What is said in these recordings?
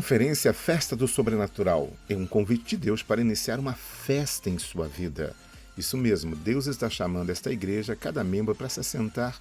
Conferência Festa do Sobrenatural é um convite de Deus para iniciar uma festa em sua vida. Isso mesmo, Deus está chamando esta igreja, cada membro, para se assentar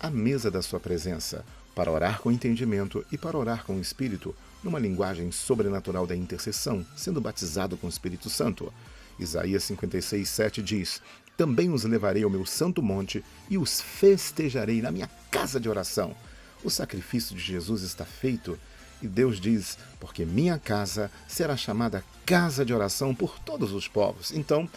à mesa da sua presença, para orar com entendimento e para orar com o Espírito, numa linguagem sobrenatural da intercessão, sendo batizado com o Espírito Santo. Isaías 56:7 diz: Também os levarei ao meu santo monte e os festejarei na minha casa de oração. O sacrifício de Jesus está feito e Deus diz: porque minha casa será chamada casa de oração por todos os povos. Então,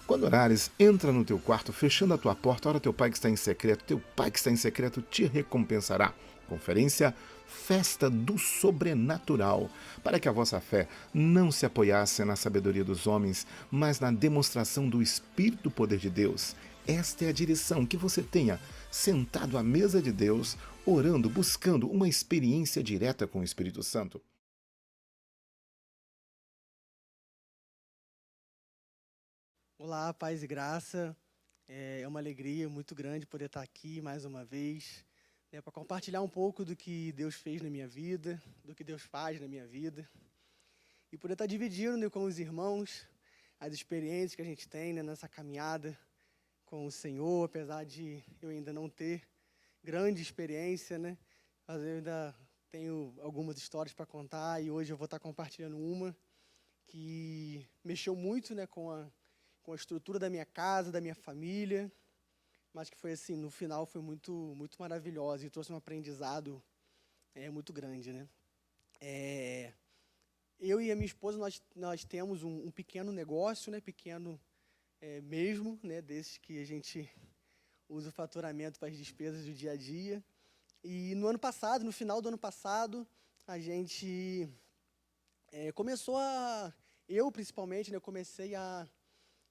quando orares, entra no teu quarto, fechando a tua porta, ora teu pai que está em secreto, teu pai que está em secreto te recompensará. Conferência Festa do Sobrenatural, para que a vossa fé não se apoiasse na sabedoria dos homens, mas na demonstração do Espírito do poder de Deus. Esta é a direção, que você tenha sentado à mesa de Deus, orando, buscando uma experiência direta com o Espírito Santo. Olá, paz e graça. É uma alegria muito grande poder estar aqui mais uma vez, né, para compartilhar um pouco do que Deus fez na minha vida, do que Deus faz na minha vida, e poder estar dividindo, né, com os irmãos as experiências que a gente tem, né, nessa caminhada com o Senhor, apesar de eu ainda não ter grande experiência, né, mas eu ainda tenho algumas histórias para contar e hoje eu vou estar compartilhando uma que mexeu muito, né, com a estrutura da minha casa, da minha família, mas que foi assim, no final foi muito maravilhosa e trouxe um aprendizado muito grande, né? É, eu e a minha esposa, nós temos um pequeno negócio, né? Pequeno mesmo, né? Desses que a gente usa o faturamento para as despesas do dia a dia. E no ano passado, no final do ano passado, a gente começou eu principalmente, né? Eu comecei a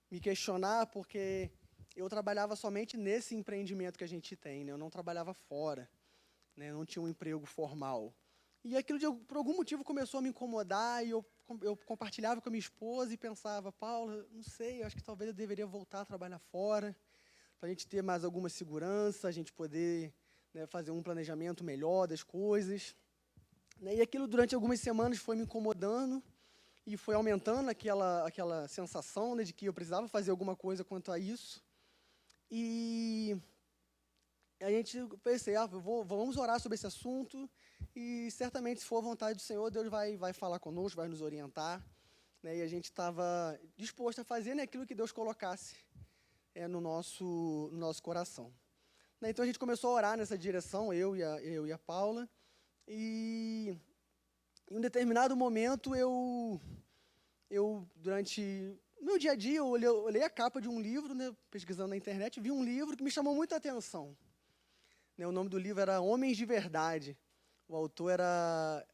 me questionar porque eu trabalhava somente nesse empreendimento que a gente tem, né? Eu não trabalhava fora, né? Eu não tinha um emprego formal. E aquilo, por algum motivo, começou a me incomodar e eu compartilhava com a minha esposa e pensava, Paula, não sei, acho que talvez eu deveria voltar a trabalhar fora, para a gente ter mais alguma segurança, a gente poder, né, fazer um planejamento melhor das coisas, né? E aquilo, durante algumas semanas, foi me incomodando, e foi aumentando aquela sensação, né, de que eu precisava fazer alguma coisa quanto a isso. E a gente pensei, vamos orar sobre esse assunto e certamente, se for a vontade do Senhor, Deus vai falar conosco, vai nos orientar, né? E a gente estava disposto a fazer, né, aquilo que Deus colocasse no nosso coração. Né? Então a gente começou a orar nessa direção, eu e a Paula, e em um determinado momento durante o meu dia a dia, eu olhei a capa de um livro, né, pesquisando na internet, vi um livro que me chamou muita atenção. Né, o nome do livro era Homens de Verdade. O autor era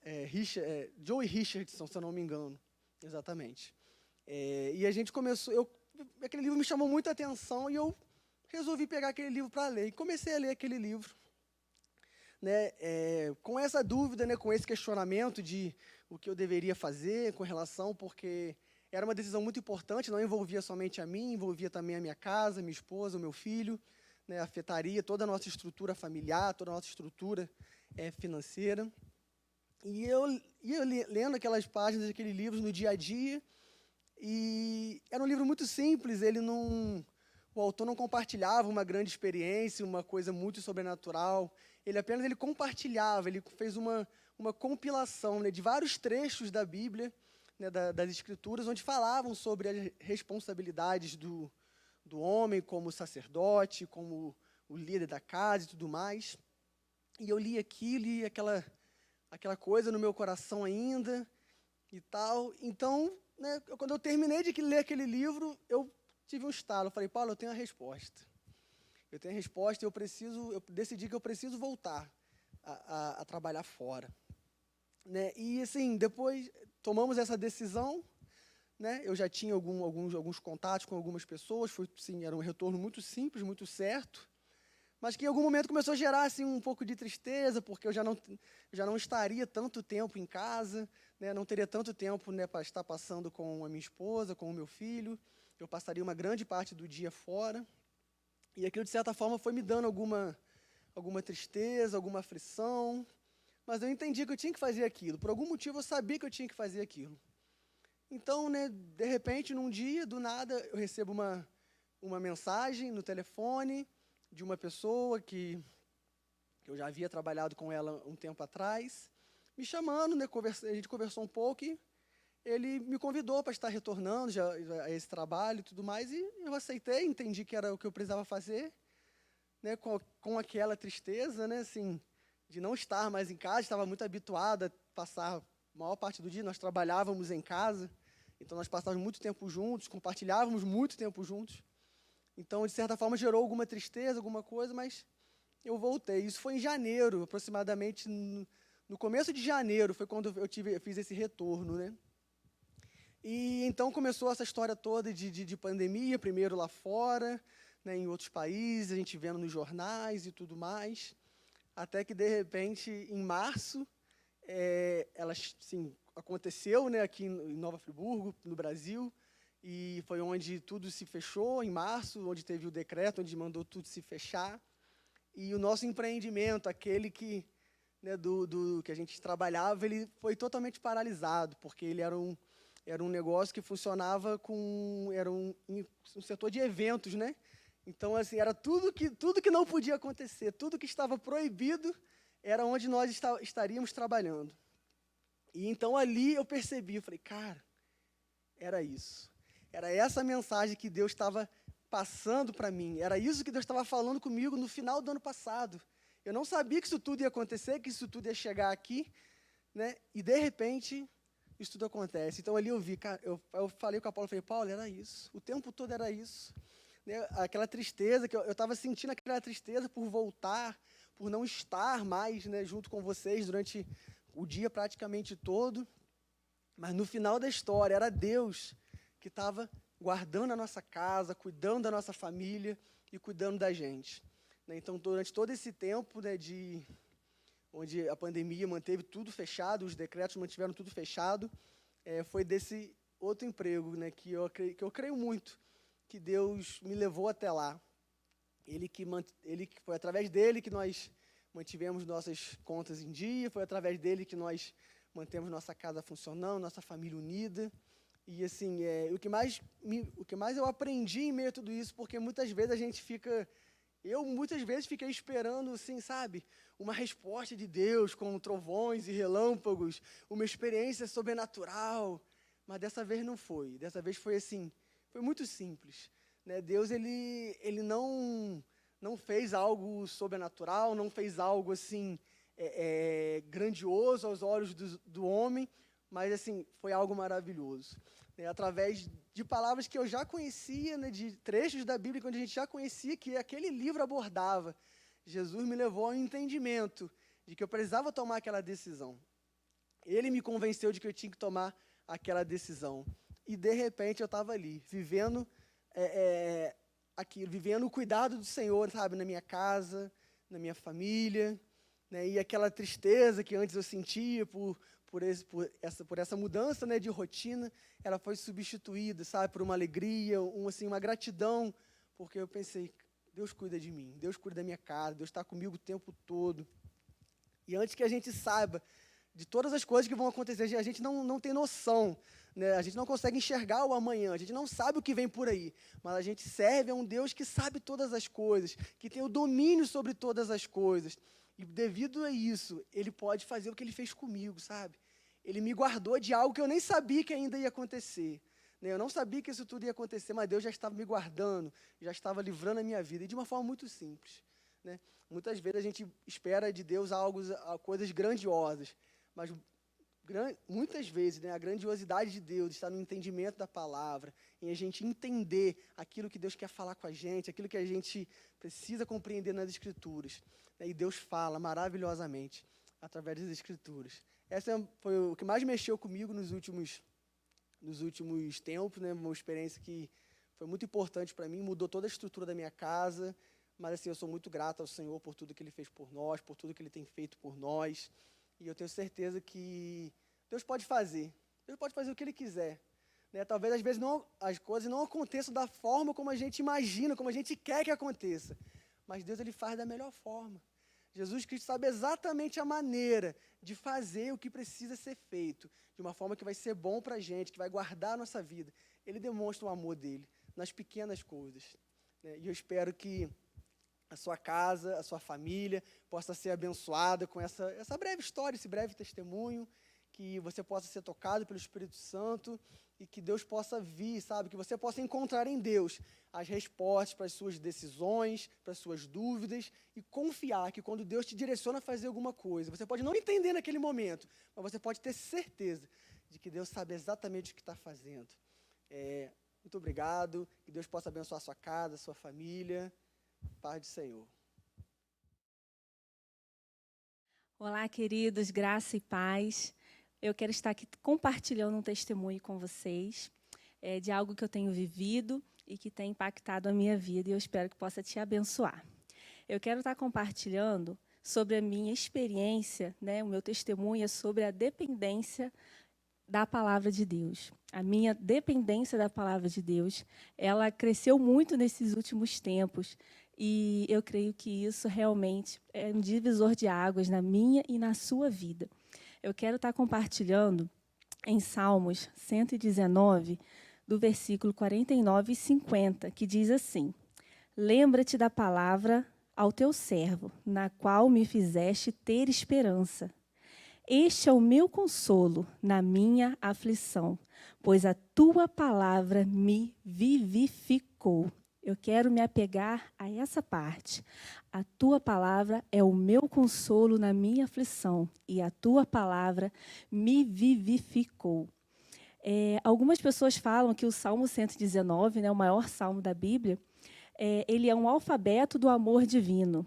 Joey Richardson, se eu não me engano. Exatamente. E a gente começou... aquele livro me chamou muita atenção e eu resolvi pegar aquele livro para ler. E comecei a ler aquele livro, né, com essa dúvida, né, com esse questionamento de o que eu deveria fazer com relação, porque era uma decisão muito importante, não envolvia somente a mim, envolvia também a minha casa, minha esposa, o meu filho, né, afetaria toda a nossa estrutura familiar, toda a nossa estrutura financeira. E eu ia lendo aquelas páginas daquele livro no dia a dia, e era um livro muito simples, o autor não compartilhava uma grande experiência, uma coisa muito sobrenatural, ele compartilhava, ele fez uma compilação, né, de vários trechos da Bíblia, né, das Escrituras, onde falavam sobre as responsabilidades do homem como sacerdote, como o líder da casa e tudo mais. E eu li aquilo, li aquela coisa no meu coração ainda e tal. Então, né, quando eu terminei de ler aquele livro, eu tive um estalo. Eu falei, Paulo, eu tenho a resposta. Eu tenho a resposta e eu decidi que eu preciso voltar a trabalhar fora. Né? E, assim, depois tomamos essa decisão, né? Eu já tinha alguns contatos com algumas pessoas, era um retorno muito simples, muito certo, mas que em algum momento começou a gerar assim, um pouco de tristeza, porque eu já não estaria tanto tempo em casa, né? Não teria tanto tempo, né, para estar passando com a minha esposa, com o meu filho, eu passaria uma grande parte do dia fora, e aquilo, de certa forma, foi me dando alguma tristeza, alguma aflição, mas eu entendi que eu tinha que fazer aquilo. Por algum motivo eu sabia que eu tinha que fazer aquilo. Então, né, de repente, num dia, do nada, eu recebo uma mensagem no telefone de uma pessoa que eu já havia trabalhado com ela um tempo atrás, me chamando, né, a gente conversou um pouco e ele me convidou para estar retornando já a esse trabalho e tudo mais, e eu aceitei, entendi que era o que eu precisava fazer, né, com aquela tristeza, né, assim, de não estar mais em casa, estava muito habituada a passar a maior parte do dia, nós trabalhávamos em casa, então nós passávamos muito tempo juntos, compartilhávamos muito tempo juntos, então, de certa forma, gerou alguma tristeza, alguma coisa, mas eu voltei. Isso foi em janeiro, aproximadamente, no começo de janeiro, foi quando eu fiz esse retorno, né? E então começou essa história toda de pandemia, primeiro lá fora, né, em outros países, a gente vendo nos jornais e tudo mais, até que, de repente, em março, ela, sim, aconteceu, né, aqui em Nova Friburgo, no Brasil, e foi onde tudo se fechou, em março, onde teve o decreto, onde mandou tudo se fechar, e o nosso empreendimento, aquele que, né, que a gente trabalhava, ele foi totalmente paralisado, porque ele era um negócio que funcionava era um setor de eventos, né? Então, assim, era tudo que não podia acontecer, tudo que estava proibido era onde nós estaríamos trabalhando. E então ali eu percebi, eu falei, cara, era isso. Era essa mensagem que Deus estava passando para mim. Era isso que Deus estava falando comigo no final do ano passado. Eu não sabia que isso tudo ia acontecer, que isso tudo ia chegar aqui, né? E, de repente, isso tudo acontece. Então, ali eu vi, cara, eu falei com a Paula, falei, Paulo, era isso. O tempo todo era isso. Né? Aquela tristeza, que eu estava sentindo aquela tristeza por voltar, por não estar mais, né, junto com vocês durante o dia praticamente todo. Mas, no final da história, era Deus que estava guardando a nossa casa, cuidando da nossa família e cuidando da gente. Né? Então, durante todo esse tempo, né, onde a pandemia manteve tudo fechado, os decretos mantiveram tudo fechado, foi desse outro emprego, né, que eu creio muito que Deus me levou até lá. Ele que foi através dele que nós mantivemos nossas contas em dia, foi através dele que nós mantemos nossa casa funcionando, nossa família unida. E, assim, o que mais eu aprendi em meio a tudo isso, porque muitas vezes a gente muitas vezes fiquei esperando, assim, sabe, uma resposta de Deus com trovões e relâmpagos, uma experiência sobrenatural, mas dessa vez não foi. Dessa vez foi assim, foi muito simples, né? Deus, ele não fez algo sobrenatural, não fez algo assim grandioso aos olhos do homem, mas, assim, foi algo maravilhoso. Né, através de palavras que eu já conhecia, né, de trechos da Bíblia que a gente já conhecia, que aquele livro abordava. Jesus me levou ao entendimento de que eu precisava tomar aquela decisão. Ele me convenceu de que eu tinha que tomar aquela decisão. E, de repente, eu estava ali, vivendo aquilo, vivendo o cuidado do Senhor, sabe, na minha casa, na minha família, né, e aquela tristeza que antes eu sentia por essa mudança, né, de rotina, ela foi substituída, sabe, por uma alegria, uma gratidão, porque eu pensei, Deus cuida de mim, Deus cuida da minha casa, Deus está comigo o tempo todo. E antes que a gente saiba de todas as coisas que vão acontecer, a gente não tem noção, né, a gente não consegue enxergar o amanhã, a gente não sabe o que vem por aí, mas a gente serve a um Deus que sabe todas as coisas, que tem o domínio sobre todas as coisas. E, devido a isso, Ele pode fazer o que Ele fez comigo, sabe? Ele me guardou de algo que eu nem sabia que ainda ia acontecer. Né? Eu não sabia que isso tudo ia acontecer, mas Deus já estava me guardando, já estava livrando a minha vida, e de uma forma muito simples. Né? Muitas vezes a gente espera de Deus coisas grandiosas, mas muitas vezes, né, a grandiosidade de Deus está no entendimento da palavra, em a gente entender aquilo que Deus quer falar com a gente, aquilo que a gente precisa compreender nas Escrituras. Né, e Deus fala maravilhosamente através das Escrituras. Essa foi o que mais mexeu comigo nos últimos tempos, né, uma experiência que foi muito importante para mim, mudou toda a estrutura da minha casa, mas, assim, eu sou muito grato ao Senhor por tudo que Ele fez por nós, por tudo que Ele tem feito por nós. E eu tenho certeza que Deus pode fazer o que Ele quiser. Né? Talvez, às vezes, as coisas não aconteçam da forma como a gente imagina, como a gente quer que aconteça. Mas Deus, Ele faz da melhor forma. Jesus Cristo sabe exatamente a maneira de fazer o que precisa ser feito, de uma forma que vai ser bom para a gente, que vai guardar a nossa vida. Ele demonstra o amor dele nas pequenas coisas, né? E eu espero que a sua casa, a sua família possa ser abençoada com essa breve história, esse breve testemunho, que você possa ser tocado pelo Espírito Santo e que Deus possa vir, sabe? Que você possa encontrar em Deus as respostas para as suas decisões, para as suas dúvidas e confiar que quando Deus te direciona a fazer alguma coisa, você pode não entender naquele momento, mas você pode ter certeza de que Deus sabe exatamente o que está fazendo. Muito obrigado, que Deus possa abençoar a sua casa, a sua família. Paz do Senhor. Olá, queridos, graça e paz. Eu quero estar aqui compartilhando um testemunho com vocês de algo que eu tenho vivido e que tem impactado a minha vida, e eu espero que possa te abençoar. Eu quero estar compartilhando sobre a minha experiência, né, o meu testemunho é sobre a dependência da palavra de Deus. A minha dependência da palavra de Deus, ela cresceu muito nesses últimos tempos, e eu creio que isso realmente é um divisor de águas na minha e na sua vida. Eu quero estar compartilhando em Salmos 119, do versículo 49 e 50, que diz assim: Lembra-te da palavra ao teu servo, na qual me fizeste ter esperança. Este é o meu consolo na minha aflição, pois a tua palavra me vivificou. Eu quero me apegar a essa parte. A tua palavra é o meu consolo na minha aflição, e a tua palavra me vivificou. Algumas pessoas falam que o Salmo 119, né, o maior salmo da Bíblia, ele é um alfabeto do amor divino,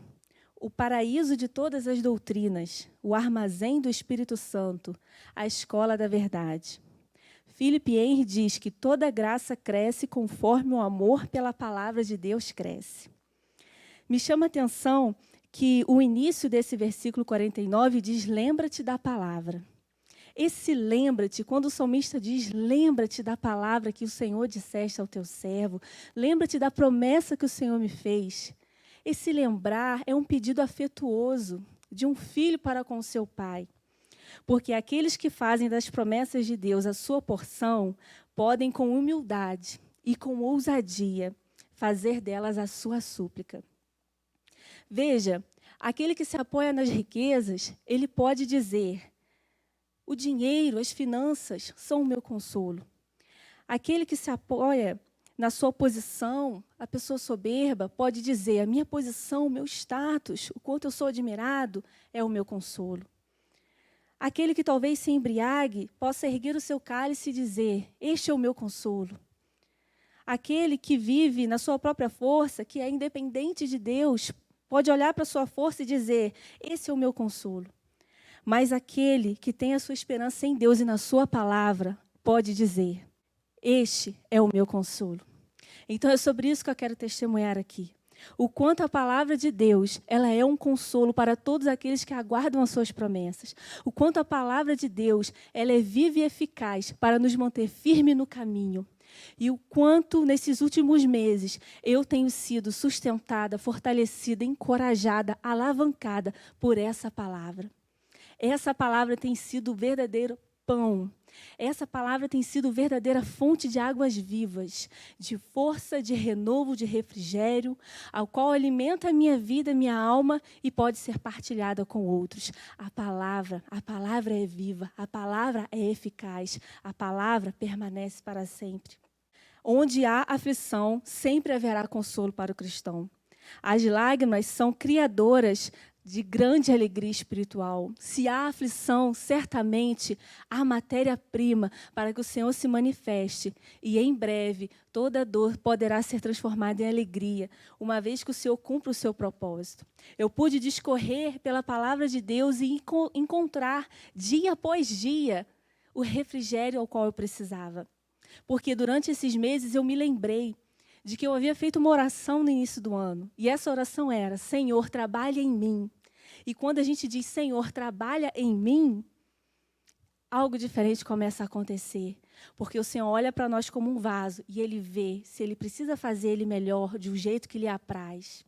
o paraíso de todas as doutrinas, o armazém do Espírito Santo, a escola da verdade. Philip Henry diz que toda graça cresce conforme o amor pela palavra de Deus cresce. Me chama a atenção que o início desse versículo 49 diz: lembra-te da palavra. Esse lembra-te, quando o salmista diz, lembra-te da palavra que o Senhor disseste ao teu servo, lembra-te da promessa que o Senhor me fez. Esse lembrar é um pedido afetuoso de um filho para com seu pai. Porque aqueles que fazem das promessas de Deus a sua porção, podem com humildade e com ousadia fazer delas a sua súplica. Veja, aquele que se apoia nas riquezas, ele pode dizer: o dinheiro, as finanças são o meu consolo. Aquele que se apoia na sua posição, a pessoa soberba, pode dizer: a minha posição, o meu status, o quanto eu sou admirado, é o meu consolo. Aquele que talvez se embriague, possa erguer o seu cálice e dizer: este é o meu consolo. Aquele que vive na sua própria força, que é independente de Deus, pode olhar para a sua força e dizer: esse é o meu consolo. Mas aquele que tem a sua esperança em Deus e na sua palavra, pode dizer: este é o meu consolo. Então é sobre isso que eu quero testemunhar aqui. O quanto a palavra de Deus, ela é um consolo para todos aqueles que aguardam as suas promessas. O quanto a palavra de Deus, ela é viva e eficaz para nos manter firme no caminho. E o quanto, nesses últimos meses, eu tenho sido sustentada, fortalecida, encorajada, alavancada por essa palavra. Essa palavra tem sido o verdadeiro pão. Essa palavra tem sido verdadeira fonte de águas vivas, de força, de renovo, de refrigério, ao qual alimenta a minha vida, a minha alma e pode ser partilhada com outros. A palavra é viva, a palavra é eficaz, a palavra permanece para sempre. Onde há aflição, sempre haverá consolo para o cristão. As lágrimas são criadoras de grande alegria espiritual. Se há aflição, certamente há matéria-prima para que o Senhor se manifeste. E em breve, toda dor poderá ser transformada em alegria, uma vez que o Senhor cumpre o seu propósito. Eu pude discorrer pela palavra de Deus e encontrar, dia após dia, o refrigério ao qual eu precisava. Porque durante esses meses eu me lembrei de que eu havia feito uma oração no início do ano. E essa oração era: Senhor, trabalha em mim. E quando a gente diz, Senhor, trabalha em mim, algo diferente começa a acontecer. Porque o Senhor olha para nós como um vaso e Ele vê se Ele precisa fazer Ele melhor, de um jeito que lhe apraz.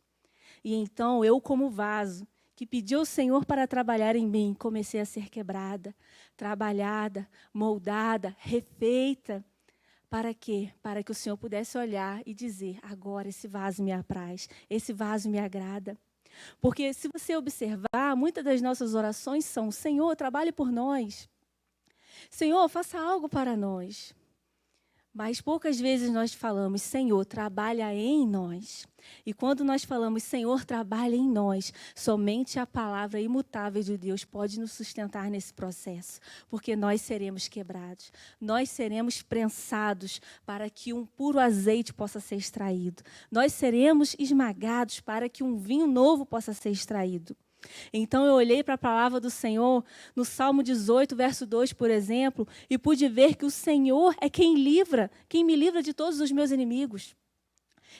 E então, eu como vaso, que pedi ao Senhor para trabalhar em mim, comecei a ser quebrada, trabalhada, moldada, refeita. Para quê? Para que o Senhor pudesse olhar e dizer, agora esse vaso me apraz, esse vaso me agrada. Porque se você observar, muitas das nossas orações são, Senhor, trabalhe por nós. Senhor, faça algo para nós. Mas poucas vezes nós falamos, Senhor, trabalha em nós. E quando nós falamos, Senhor, trabalha em nós, somente a palavra imutável de Deus pode nos sustentar nesse processo. Porque nós seremos quebrados, nós seremos prensados para que um puro azeite possa ser extraído. Nós seremos esmagados para que um vinho novo possa ser extraído. Então eu olhei para a palavra do Senhor, no Salmo 18, verso 2, por exemplo, e pude ver que o Senhor é quem me livra de todos os meus inimigos.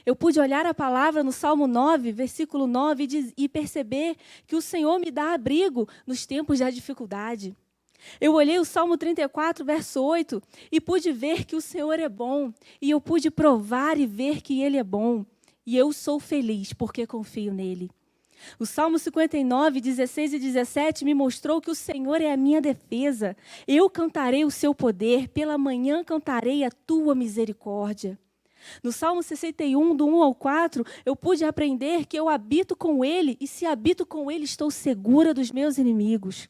Eu pude olhar a palavra no Salmo 9, versículo 9, e perceber que o Senhor me dá abrigo nos tempos da dificuldade. Eu olhei o Salmo 34, verso 8, e pude ver que o Senhor é bom, e eu pude provar e ver que Ele é bom. E eu sou feliz porque confio nele. O Salmo 59, 16 e 17 me mostrou que o Senhor é a minha defesa. Eu cantarei o seu poder, pela manhã cantarei a tua misericórdia. No Salmo 61, do 1 ao 4, eu pude aprender que eu habito com ele, e se habito com ele, estou segura dos meus inimigos.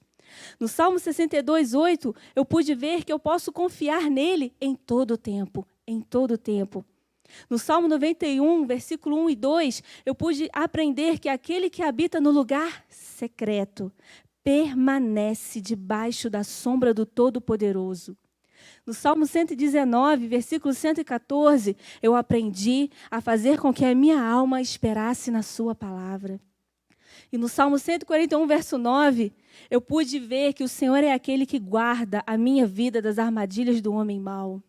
No Salmo 62, 8, eu pude ver que eu posso confiar nele em todo o tempo, em todo o tempo. No Salmo 91, versículo 1 e 2, eu pude aprender que aquele que habita no lugar secreto permanece debaixo da sombra do Todo-Poderoso. No Salmo 119, versículo 114, eu aprendi a fazer com que a minha alma esperasse na sua palavra. E no Salmo 141, verso 9, eu pude ver que o Senhor é aquele que guarda a minha vida das armadilhas do homem mau.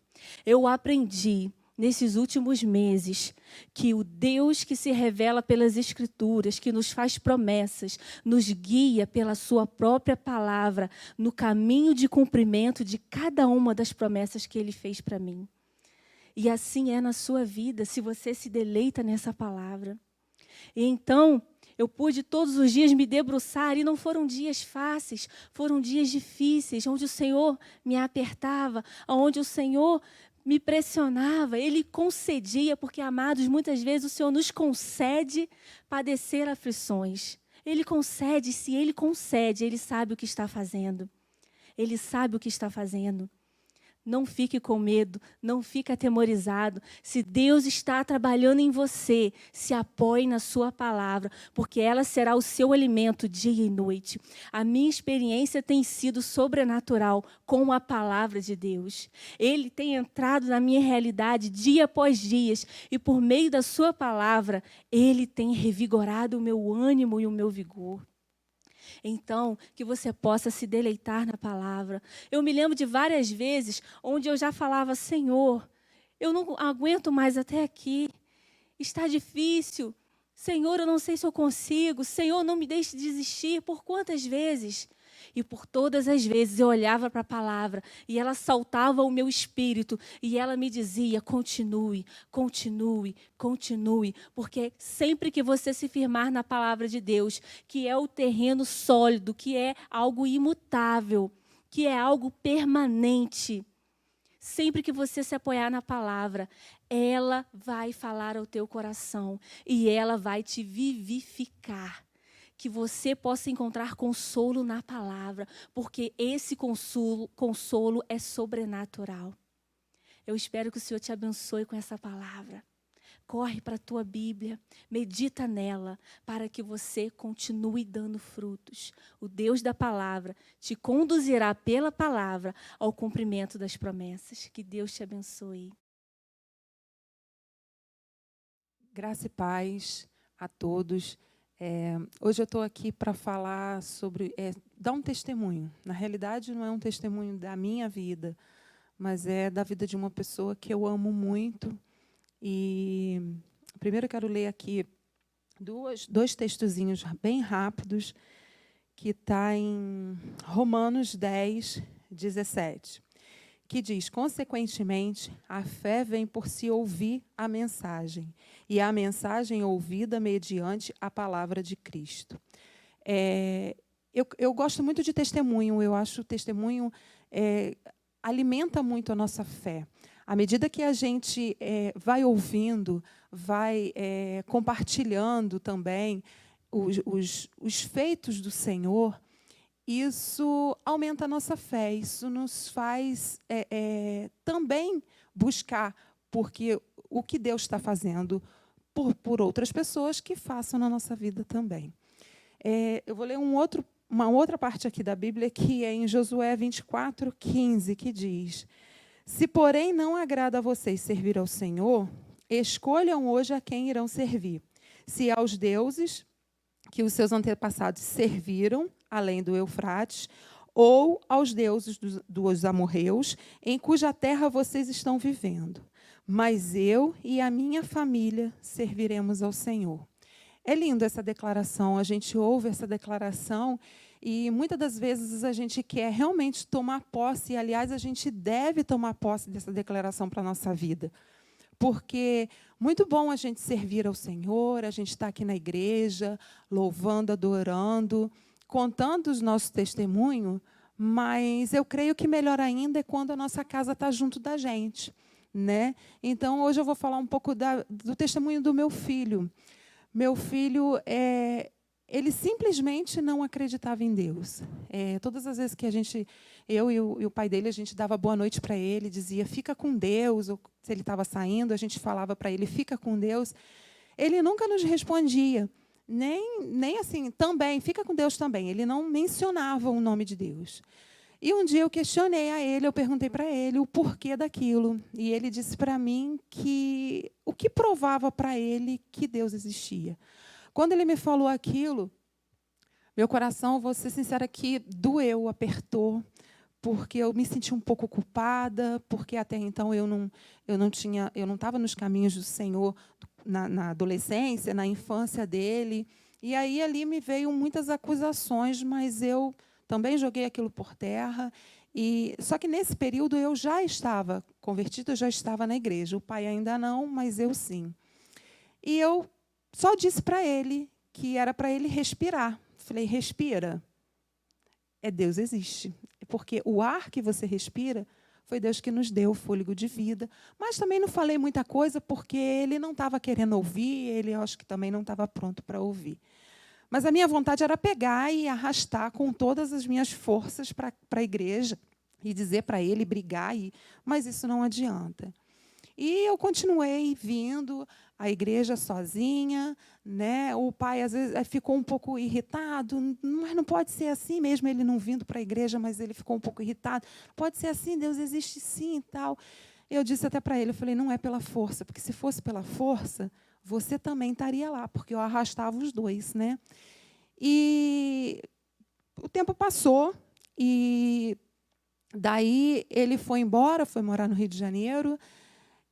Eu aprendi nesses últimos meses, que o Deus que se revela pelas Escrituras, que nos faz promessas, nos guia pela sua própria palavra, no caminho de cumprimento de cada uma das promessas que Ele fez para mim. E assim é na sua vida, se você se deleita nessa palavra. E então, eu pude todos os dias me debruçar, e não foram dias fáceis, foram dias difíceis, onde o Senhor me apertava, onde o Senhor me pressionava, Ele concedia, porque, amados, muitas vezes o Senhor nos concede padecer aflições. Ele concede, se Ele concede, Ele sabe o que está fazendo. Ele sabe o que está fazendo. Não fique com medo, não fique atemorizado. Se Deus está trabalhando em você, se apoie na sua palavra, porque ela será o seu alimento dia e noite. A minha experiência tem sido sobrenatural com a palavra de Deus. Ele tem entrado na minha realidade dia após dia, e por meio da sua palavra, Ele tem revigorado o meu ânimo e o meu vigor. Então, que você possa se deleitar na palavra. Eu me lembro de várias vezes onde eu já falava, Senhor, eu não aguento mais até aqui. Está difícil. Senhor, eu não sei se eu consigo. Senhor, não me deixe desistir. Por quantas vezes? E por todas as vezes eu olhava para a palavra e ela saltava ao meu espírito e ela me dizia, continue, continue, continue. Porque sempre que você se firmar na palavra de Deus, que é o terreno sólido, que é algo imutável, que é algo permanente, sempre que você se apoiar na palavra, ela vai falar ao teu coração e ela vai te vivificar. Que você possa encontrar consolo na palavra, porque esse consolo é sobrenatural. Eu espero que o Senhor te abençoe com essa palavra. Corre para a tua Bíblia, medita nela, para que você continue dando frutos. O Deus da palavra te conduzirá pela palavra ao cumprimento das promessas. Que Deus te abençoe. Graça e paz a todos. Hoje eu estou aqui para falar sobre, dar um testemunho. Na realidade, não é um testemunho da minha vida, mas é da vida de uma pessoa que eu amo muito. E primeiro eu quero ler aqui dois textozinhos bem rápidos, que está em Romanos 10, 17, que diz, consequentemente, a fé vem por se ouvir a mensagem, e a mensagem ouvida mediante a palavra de Cristo. Eu gosto muito de testemunho. Eu acho que o testemunho alimenta muito a nossa fé. À medida que a gente vai ouvindo, vai compartilhando também os feitos do Senhor, isso aumenta a nossa fé, isso nos faz também buscar, porque o que Deus está fazendo por outras pessoas que façam na nossa vida também. Eu vou ler uma outra parte aqui da Bíblia, que é em Josué 24:15, que diz: se, porém, não agrada a vocês servir ao Senhor, escolham hoje a quem irão servir. Se aos deuses que os seus antepassados serviram, além do Eufrates, ou aos deuses dos amorreus, em cuja terra vocês estão vivendo. Mas eu e a minha família serviremos ao Senhor. É lindo essa declaração, a gente ouve essa declaração e muitas das vezes a gente quer realmente tomar posse, e, aliás, a gente deve tomar posse dessa declaração para a nossa vida. Porque muito bom a gente servir ao Senhor, a gente está aqui na igreja, louvando, adorando, contando os nossos testemunhos, mas eu creio que melhor ainda é quando a nossa casa está junto da gente, né? Então, hoje eu vou falar um pouco do testemunho do meu filho. Meu filho, ele simplesmente não acreditava em Deus. Todas as vezes que eu e o pai dele, a gente dava boa noite para ele, dizia, fica com Deus, ou se ele estava saindo, a gente falava para ele, fica com Deus. Ele nunca nos respondia, nem assim, também, fica com Deus também. Ele não mencionava o nome de Deus. E um dia eu questionei a ele, eu perguntei para ele o porquê daquilo. E ele disse para mim que o que provava para ele que Deus existia. Quando ele me falou aquilo, meu coração, vou ser sincera, que doeu, apertou, porque eu me senti um pouco culpada, porque até então eu não estava nos caminhos do Senhor na adolescência, na infância dele. E aí ali me veio muitas acusações, mas eu também joguei aquilo por terra. Só que nesse período eu já estava convertida, eu já estava na igreja. O pai ainda não, mas eu sim. E eu só disse para ele que era para ele respirar. Falei, respira. Deus existe. Porque o ar que você respira foi Deus que nos deu o fôlego de vida. Mas também não falei muita coisa porque ele não estava querendo ouvir, ele acho que também não estava pronto para ouvir. Mas a minha vontade era pegar e arrastar com todas as minhas forças para a igreja e dizer para ele, brigar, mas isso não adianta. E eu continuei vindo à igreja sozinha, né? O pai, às vezes, ficou um pouco irritado, mas não pode ser assim, mesmo ele não vindo para a igreja, mas ele ficou um pouco irritado. Pode ser assim, Deus existe sim e tal. Eu disse até para ele, eu falei, não é pela força, porque se fosse pela força, você também estaria lá, porque eu arrastava os dois, né? E o tempo passou, e daí ele foi embora, foi morar no Rio de Janeiro,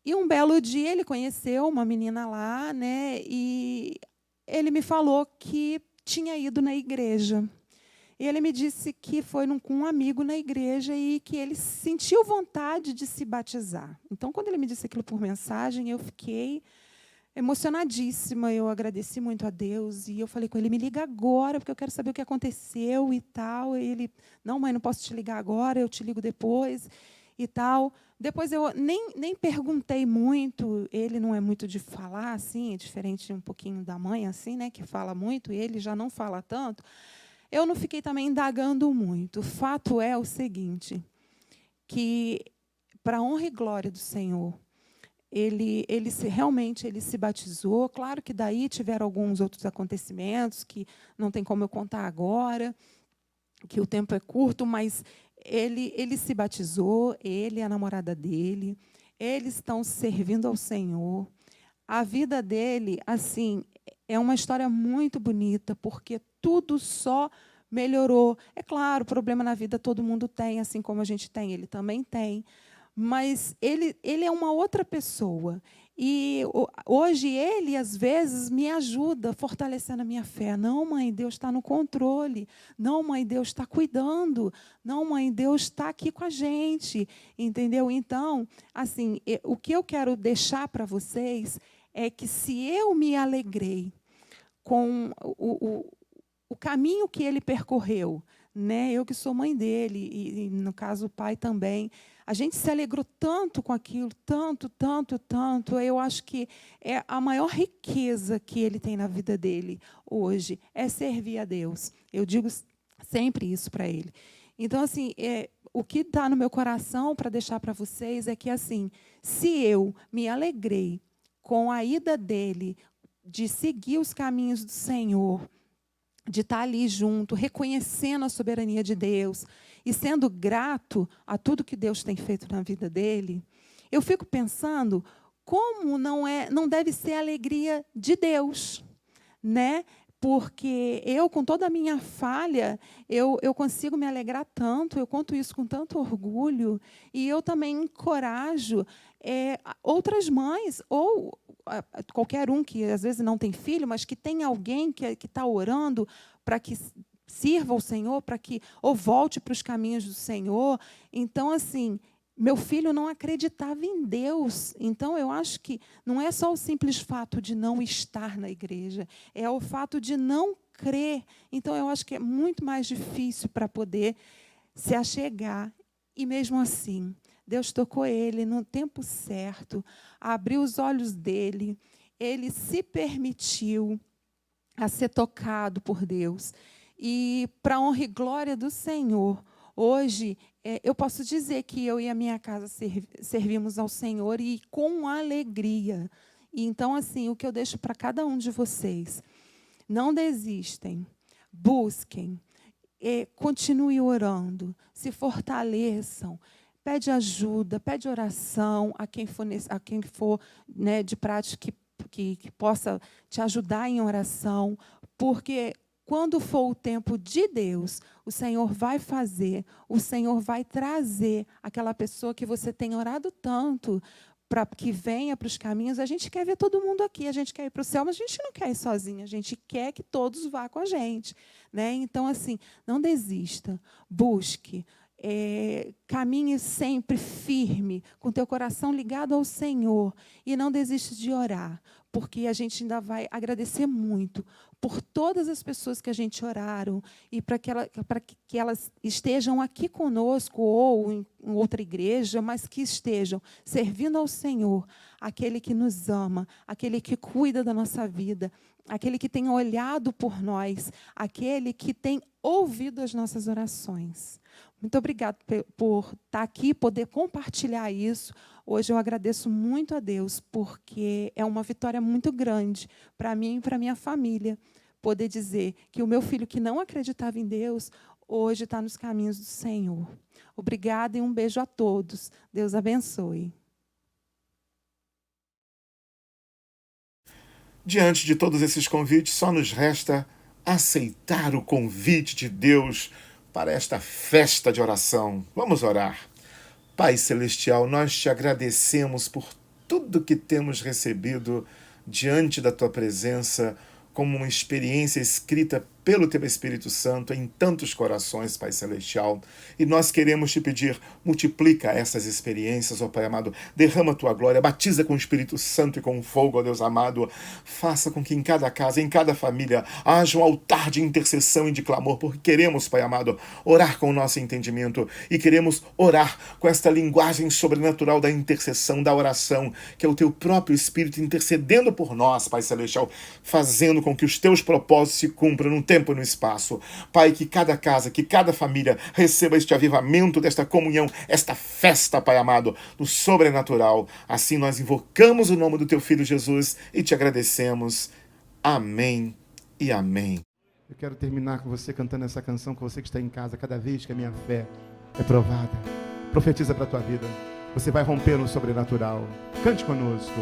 e um belo dia ele conheceu uma menina lá, né? E ele me falou que tinha ido na igreja. E ele me disse que foi com um amigo na igreja e que ele sentiu vontade de se batizar. Então, quando ele me disse aquilo por mensagem, eu fiquei emocionadíssima, eu agradeci muito a Deus, e eu falei com ele, me liga agora, porque eu quero saber o que aconteceu e tal. E ele, não, mãe, não posso te ligar agora, eu te ligo depois e tal. Depois eu nem perguntei muito, ele não é muito de falar, assim, é diferente um pouquinho da mãe, assim, né, que fala muito, e ele já não fala tanto. Eu não fiquei também indagando muito. O fato é o seguinte, que, para a honra e glória do Senhor, ele realmente se batizou. Claro que daí tiveram alguns outros acontecimentos que não tem como eu contar agora, que o tempo é curto, mas ele se batizou, ele e a namorada dele, eles estão servindo ao Senhor. A vida dele, assim, é uma história muito bonita, porque tudo só melhorou. É claro, problema na vida todo mundo tem, assim como a gente tem, ele também tem. Mas ele é uma outra pessoa. E hoje ele, às vezes, me ajuda fortalecendo a minha fé. Não, mãe, Deus está no controle. Não, mãe, Deus está cuidando. Não, mãe, Deus está aqui com a gente. Entendeu? Então, assim, o que eu quero deixar para vocês é que, se eu me alegrei com o caminho que ele percorreu, né? Eu que sou mãe dele, e no caso o pai também, a gente se alegrou tanto com aquilo, tanto, tanto, tanto. Eu acho que é a maior riqueza que ele tem na vida dele hoje, é servir a Deus. Eu digo sempre isso para ele. Então, assim, o que está no meu coração para deixar para vocês é que, assim, se eu me alegrei com a ida dele, de seguir os caminhos do Senhor, de estar ali junto, reconhecendo a soberania de Deus e sendo grato a tudo que Deus tem feito na vida dele, eu fico pensando como não deve ser a alegria de Deus, né? Porque eu, com toda a minha falha, eu consigo me alegrar tanto, eu conto isso com tanto orgulho, e eu também encorajo outras mães, ou qualquer um que às vezes não tem filho, mas que tem alguém que está orando para que sirva o Senhor, para que ou volte para os caminhos do Senhor. Então, assim, meu filho não acreditava em Deus. Então, eu acho que não é só o simples fato de não estar na igreja, é o fato de não crer. Então, eu acho que é muito mais difícil para poder se achegar. E mesmo assim, Deus tocou ele no tempo certo, abriu os olhos dele, ele se permitiu a ser tocado por Deus. E, para a honra e glória do Senhor, hoje, eu posso dizer que eu e a minha casa servimos ao Senhor, e com alegria. E, então, assim, o que eu deixo para cada um de vocês: não desistem, busquem, continue orando, se fortaleçam, pede ajuda, pede oração a quem for né, de prática que possa te ajudar em oração, porque quando for o tempo de Deus, o Senhor vai fazer, o Senhor vai trazer aquela pessoa que você tem orado tanto para que venha para os caminhos. A gente quer ver todo mundo aqui, a gente quer ir para o céu, mas a gente não quer ir sozinha, a gente quer que todos vá com a gente, né? Então, assim, não desista, busque, caminhe sempre firme, com teu coração ligado ao Senhor, e não desiste de orar, porque a gente ainda vai agradecer muito por todas as pessoas que a gente oraram, e para que elas estejam aqui conosco ou em outra igreja, mas que estejam servindo ao Senhor, aquele que nos ama, aquele que cuida da nossa vida, aquele que tem olhado por nós, aquele que tem ouvido as nossas orações. Muito obrigada por estar aqui, poder compartilhar isso. Hoje eu agradeço muito a Deus, porque é uma vitória muito grande para mim e para a minha família, poder dizer que o meu filho, que não acreditava em Deus, hoje está nos caminhos do Senhor. Obrigada e um beijo a todos. Deus abençoe. Diante de todos esses convites, só nos resta aceitar o convite de Deus para esta festa de oração. Vamos orar. Pai Celestial, nós te agradecemos por tudo que temos recebido diante da tua presença, como uma experiência escrita pelo teu Espírito Santo em tantos corações, Pai Celestial. E nós queremos te pedir, multiplica essas experiências, ó Pai amado, derrama a tua glória, batiza com o Espírito Santo e com fogo, ó Deus amado. Faça com que em cada casa, em cada família, haja um altar de intercessão e de clamor, porque queremos, Pai amado, orar com o nosso entendimento, e queremos orar com esta linguagem sobrenatural da intercessão, da oração, que é o teu próprio Espírito intercedendo por nós, Pai Celestial, fazendo com que os teus propósitos se cumpram no tempo e no espaço. Pai, que cada casa, que cada família receba este avivamento desta comunhão, esta festa, Pai amado, do sobrenatural. Assim nós invocamos o nome do teu Filho Jesus e te agradecemos. Amém e amém. Eu quero terminar com você cantando essa canção, com você que está em casa. Cada vez que a minha fé é provada, profetiza para a tua vida. Você vai romper no sobrenatural. Cante conosco.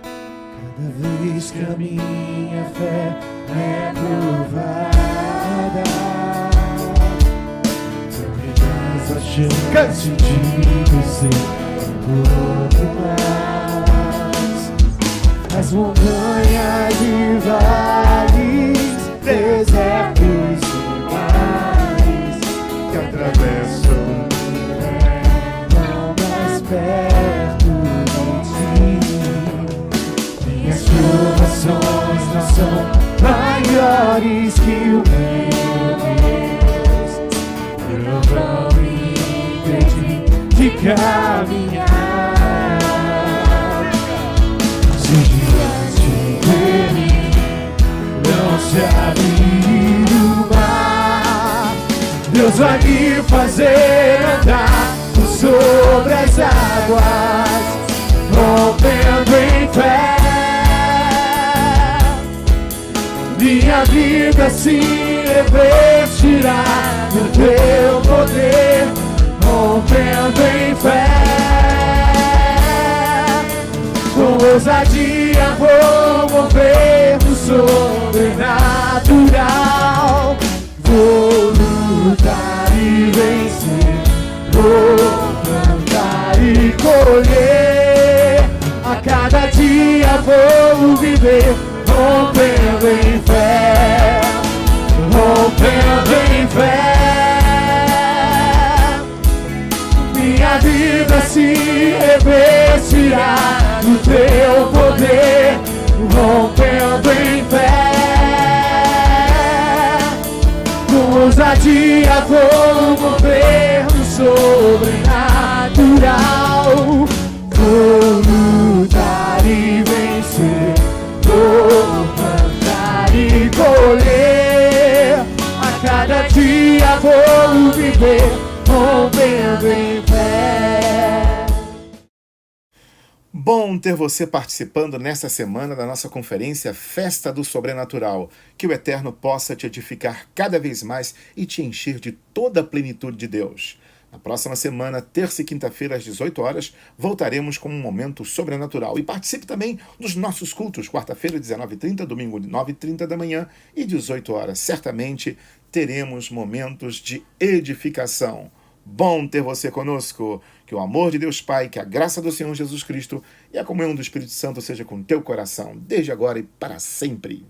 Cada vez que a minha fé é provada, sempre mais a chance de vencer um pouco mais. As montanhas e vales, desertos e mares que atravessam não mais perto de ti. Minhas provações não são maiores que o meu. Deus vai me fazer andar sobre as águas, rompendo em fé. Minha vida se revestirá do teu poder, rompendo em fé. Com ousadia vou mover no sobrenatural. Vou lutar e vencer, vou plantar e colher. A cada dia vou viver, rompendo em fé, rompendo em fé. Minha vida se revestirá do teu poder, rompendo em fé. Com ousadia vou mover no sobrenatural. Vou lutar e vencer, vou plantar e colher. A cada dia vou viver, rompendo em fé. Bom ter você participando nesta semana da nossa conferência Festa do Sobrenatural. Que o Eterno possa te edificar cada vez mais e te encher de toda a plenitude de Deus. Na próxima semana, terça e quinta-feira, às 18 horas, voltaremos com um momento sobrenatural. E participe também dos nossos cultos, quarta-feira, 19h30, domingo, 9h30 da manhã e 18 horas. Certamente teremos momentos de edificação. Bom ter você conosco. Que o amor de Deus Pai, que a graça do Senhor Jesus Cristo e a comunhão do Espírito Santo seja com teu coração, desde agora e para sempre.